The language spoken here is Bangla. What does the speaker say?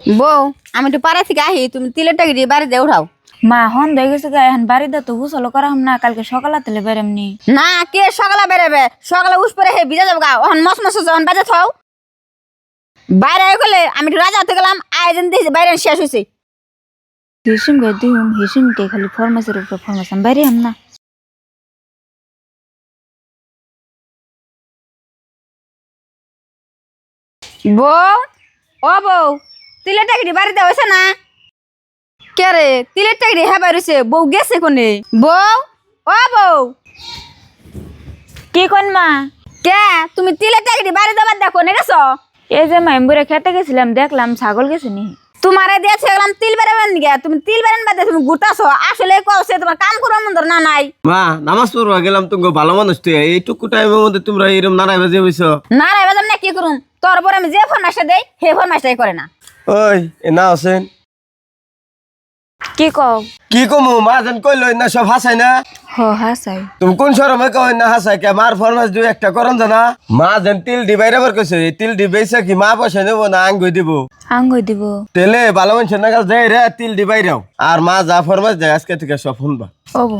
বউ আমি তো পাড়া থেকে আহি, তুমি তিলের টাকি দিয়ে বাড়িতে উঠাও। মা হন হয়ে গেছে গা, এখন বাড়িতে তো গোসল করা হম না, কালকে সকালে তেলে বেরোমনি। না কে সকালে বেরোবে, সকালে উস পরে হে ভিজা যাবো গা, ওখান মস মস যখন বাজে থাও। বাইরে গেলে আমি একটু রাজা হতে গেলাম, আয়োজন দিয়েছি বাইরে শেষ হয়েছে। হিসিম গে দিহুম, হিসিম কে খালি ফরমাসের উপর ফরমাস, আমি বাইরে হম না। বউ ও বউ, তিলের টাকি বাড়িতে হয়েছে না? কে রে তিলের টাকি হ্যাঁ বাইরেছে, বউ গেছে কোনে? বউ ও বউ, কি কন মা? কে তুমি তিলের টাকি বাড়িতে বাদ দেখো নে গেছো? এই যে মা এমবুরে খেতে গেছিলাম, দেখলাম ছাগল গেছে নি। তোমারে দিয়েছে গেলাম তিল বেড়াবেন গে, তুমি তিল বেড়ান বাদে তুমি ঘুরতাছো, আসলে কওছে তোমার কাম করবার মন না নাই। মা নামাজ পড়বা গেলাম, তুমি ভালো মানুষ তুই এইটুকু টাইমের মধ্যে তোমরা এরকম নানাই বাজে বইছো। না রে বাজাম না কি করুম, তোর পর আমি যে ফরমাসটা দেই হে ফরমাসটাই করে না। ওই এ না আছেন কি কও? কি কমু মা যেন কইলো না সব হাসাই না। হ হাসাই। তুমি কোন শরমে কই না হাসাই কে? মার ফরমাস দুই একটা করন জানা। মা যেন তিল দি বাইরে বার কইছে, এই তিল দি বেইছে কি মা পয়সা নেবো না আঙ্গুই দিব? আঙ্গুই দিব। তেলে ভালো মানুষের নাগাল যাই রে তিল দি বাইরেও, আর মা যা ফরমাস দেয় আজকে থেকে সব শুনবা। ওবো।